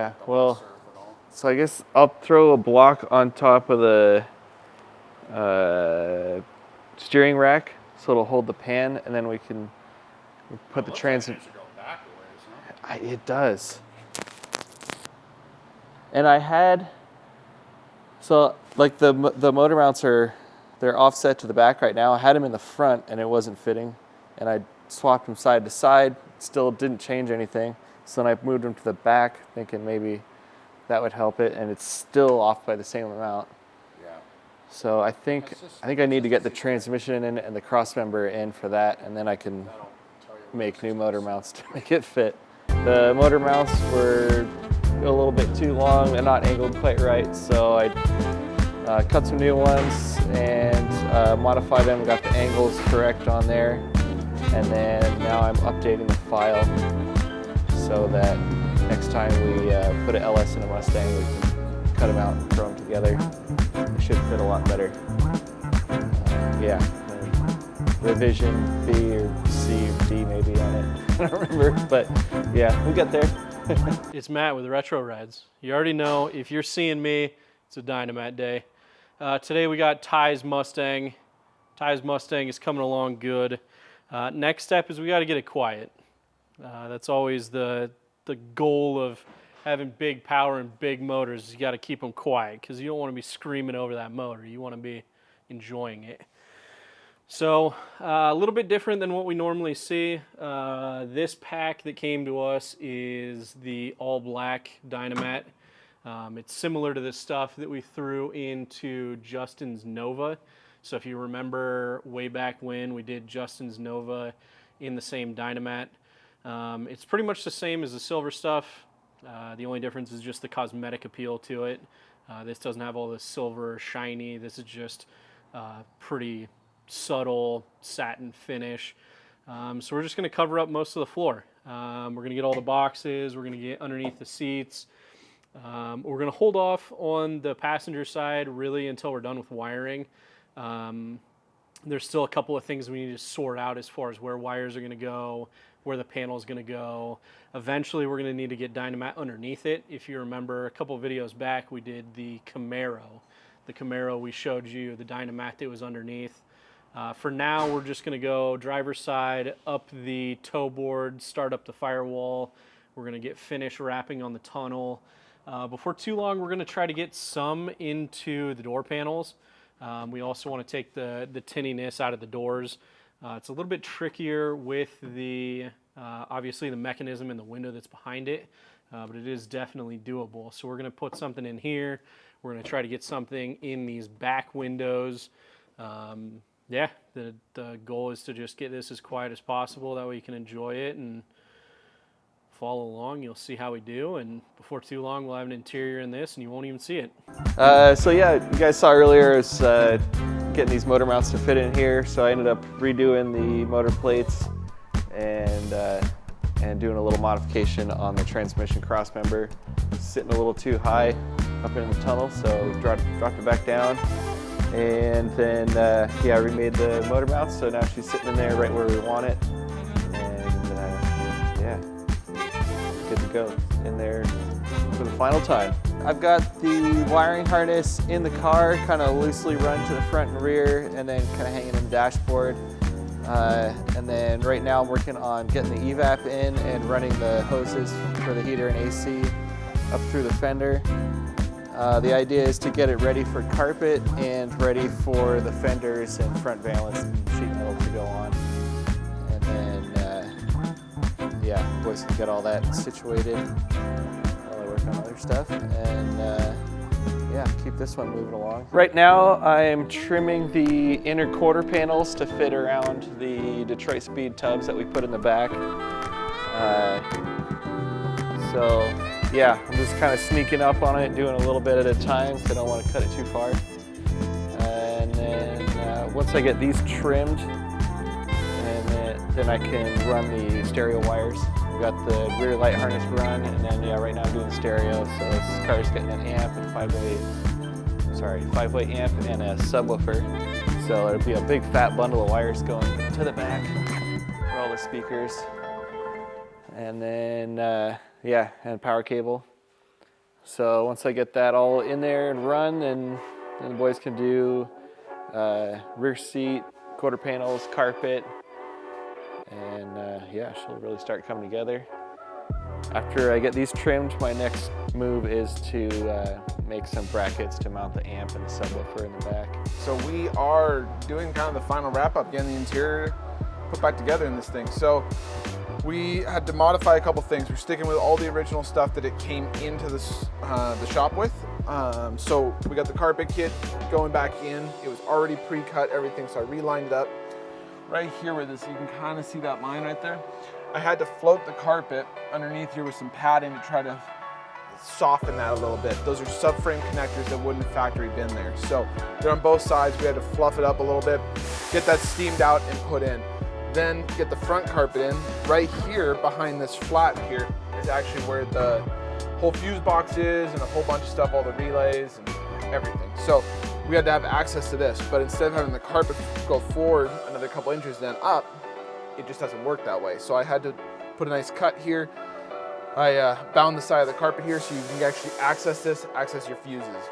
Yeah, well, so I guess I'll throw a block on top of the steering rack so it'll hold the pan, and then we can put the transit. It does. And I had, so like the motor mounts they're offset to the back right now. I had them in the front and it wasn't fitting, and I swapped them side to side. Still didn't change anything. So then I moved them to the back, thinking maybe that would help it, and it's still off by the same amount. Yeah. So I think I need to get the transmission in and the cross member in for that, and then I can make new motor mounts to make it fit. The motor mounts were a little bit too long and not angled quite right, so I cut some new ones and modified them, got the angles correct on there, and then now I'm updating the file so that next time we put an LS in a Mustang, we can cut them out and throw them together. It should fit a lot better. Yeah, revision B or C or D maybe on it. I don't remember, but yeah, we got there. It's Matt with Retro Reds. You already know, if you're seeing me, it's a Dynamite day. Today we got Ty's Mustang. Ty's Mustang is coming along good. Next step is we got to get it quiet. That's always the goal of having big power and big motors. You got to keep them quiet because you don't want to be screaming over that motor. You want to be enjoying it. So a little bit different than what we normally see. This pack that came to us is the all black Dynamite. It's similar to the stuff that we threw into Justin's Nova. So if you remember way back when we did Justin's Nova in the same Dynamite, it's pretty much the same as the silver stuff. The only difference is just the cosmetic appeal to it. This doesn't have all the silver shiny. This is just pretty subtle satin finish. So we're just going to cover up most of the floor. We're going to get all the boxes. We're going to get underneath the seats. We're going to hold off on the passenger side really until we're done with wiring. There's still a couple of things we need to sort out as far as where wires are going to go, where the panel is going to go. Eventually we're going to need to get Dynamite underneath it. If you remember a couple of videos back, we did the Camaro. The Camaro, we showed you the Dynamite that was underneath. For now, we're just going to go driver's side, up the tow board, start up the firewall. We're going to get finished wrapping on the tunnel. Before too long, we're going to try to get some into the door panels. We also want to take the tinniness out of the doors. It's a little bit trickier with the obviously the mechanism and the window that's behind it, but it is definitely doable. So we're going to put something in here. We're going to try to get something in these back windows. Yeah, the goal is to just get this as quiet as possible. That way you can enjoy it and follow along. You'll see how we do, and before too long we'll have an interior in this and you won't even see it. So yeah, you guys saw earlier is getting these motor mounts to fit in here, so I ended up redoing the motor plates and doing a little modification on the transmission cross member. Sitting a little too high up in the tunnel, so dropped it back down, and then yeah, remade the motor mounts, so now she's sitting in there right where we want it, and yeah, good to go in there for the final time. I've got the wiring harness in the car, kind of loosely run to the front and rear, and then kind of hanging in the dashboard. And then right now I'm working on getting the evap in and running the hoses for the heater and AC up through the fender. The idea is to get it ready for carpet and ready for the fenders and front valance and sheet metal to go on. And then, yeah, boys can get all that situated while I work on other stuff. And yeah, keep this one moving along. Right now I'm trimming the inner quarter panels to fit around the Detroit Speed tubs that we put in the back. So yeah, I'm just kind of sneaking up on it, doing a little bit at a time because I don't want to cut it too far. And then once I get these trimmed, and then I can run the stereo wires. We've got the rear light harness run, and then yeah, right now I'm doing stereo, so this car's getting an amp and 5-way amp and a subwoofer. So it'll be a big fat bundle of wires going to the back for all the speakers. And then yeah, and power cable. So once I get that all in there and run, then the boys can do rear seat, quarter panels, carpet, and yeah, she'll really start coming together. After I get these trimmed, my next move is to make some brackets to mount the amp and the subwoofer in the back. So we are doing kind of the final wrap up, getting the interior put back together in this thing. So we had to modify a couple things. We're sticking with all the original stuff that it came into this, the shop with. So we got the carpet kit going back in. It was already pre-cut, everything, so I relined it up. Right here where this, you can kind of see that line right there. I had to float the carpet underneath here with some padding to try to soften that a little bit. Those are subframe connectors that wouldn't have factory been there. So they're on both sides. We had to fluff it up a little bit, get that steamed out and put in. Then get the front carpet in. Right here behind this flat here is actually where the whole fuse box is and a whole bunch of stuff, all the relays and everything. So we had to have access to this, but instead of having the carpet go forward another couple inches then up, it just doesn't work that way. So I had to put a nice cut here. I bound the side of the carpet here so you can actually access this, access your fuses.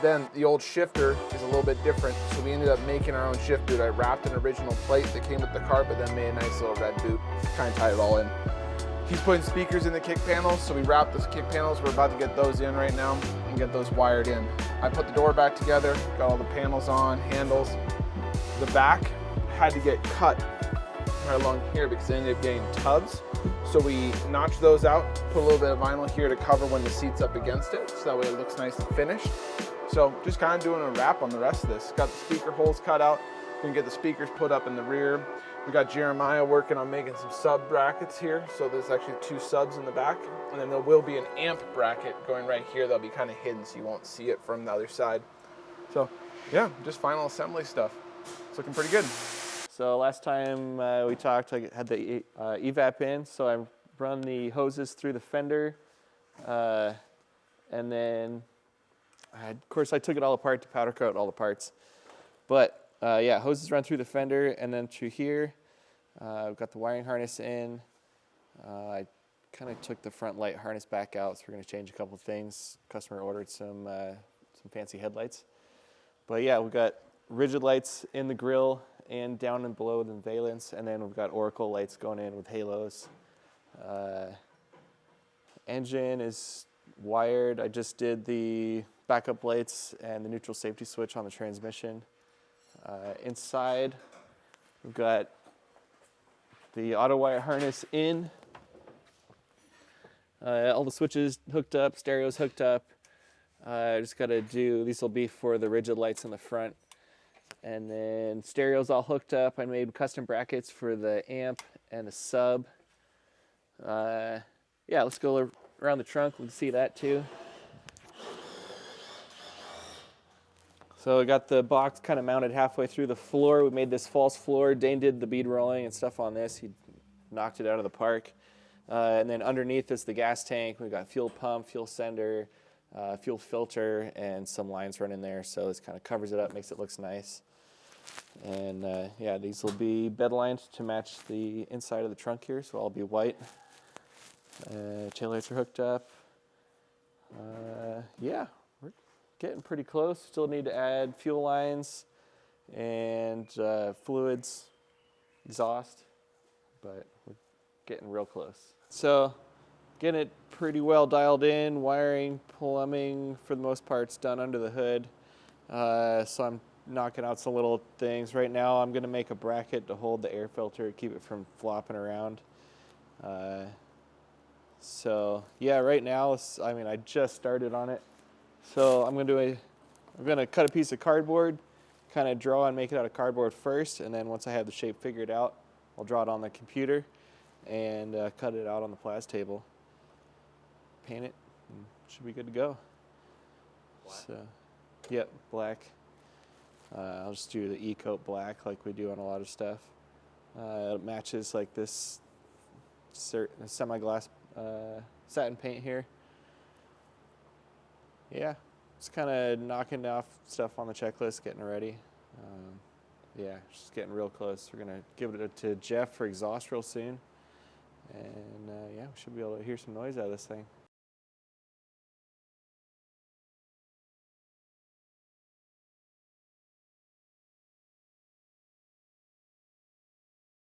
Then the old shifter is a little bit different, so we ended up making our own shift boot. I wrapped an original plate that came with the carpet, then made a nice little red boot, kind of tied it all in. He's putting speakers in the kick panels, so we wrapped those kick panels. We're about to get those in right now and get those wired in. I put the door back together, got all the panels on, handles. The back had to get cut right along here because they ended up getting tubs. So we notched those out, put a little bit of vinyl here to cover when the seat's up against it, so that way it looks nice and finished. So just kind of doing a wrap on the rest of this. Got the speaker holes cut out, gonna get the speakers put up in the rear. We got Jeremiah working on making some sub brackets here. So there's actually 2 subs in the back, and then there will be an amp bracket going right here. They'll be kind of hidden so you won't see it from the other side. So yeah, just final assembly stuff. It's looking pretty good. So last time we talked, I had the evap in, so I run the hoses through the fender, and then of course I took it all apart to powder coat all the parts. But yeah, hoses run through the fender and then through here. I've got the wiring harness in. I kind of took the front light harness back out, so we're going to change a couple things. Customer ordered some fancy headlights. But yeah, we've got rigid lights in the grill and down and below the valence, and then we've got Oracle lights going in with halos. Engine is wired. I just did the backup lights and the neutral safety switch on the transmission. Inside, we've got the Autowire harness in. All the switches hooked up, stereos hooked up. I just got to do, these will be for the rigid lights in the front. And then stereo's all hooked up. I made custom brackets for the amp and the sub. Yeah, let's go around the trunk. We can see that too. So I got the box kind of mounted halfway through the floor. We made this false floor. Dane did the bead rolling and stuff on this. He knocked it out of the park. And then underneath is the gas tank. We've got fuel pump, fuel sender, fuel filter, and some lines running there. So this kind of covers it up, makes it look nice. And yeah, these will be bed lines to match the inside of the trunk here, so all be white. Taillights are hooked up. Yeah, we're getting pretty close. Still need to add fuel lines and fluids, exhaust, but we're getting real close. So getting it pretty well dialed in, wiring, plumbing for the most part's done under the hood. So I'm knocking out some little things. Right now I'm going to make a bracket to hold the air filter, keep it from flopping around. So yeah, right now, I mean, I just started on it. So I'm going to cut a piece of cardboard, kind of draw and make it out of cardboard first, and then once I have the shape figured out, I'll draw it on the computer and cut it out on the plas table. Paint it, and should be good to go. Black? So, yep, black. I'll just do the E-coat black like we do on a lot of stuff. It matches like this semi-gloss satin paint here. Yeah, just kind of knocking off stuff on the checklist, getting ready. Yeah, just getting real close. We're going to give it to Jeff for exhaust real soon. And yeah, we should be able to hear some noise out of this thing.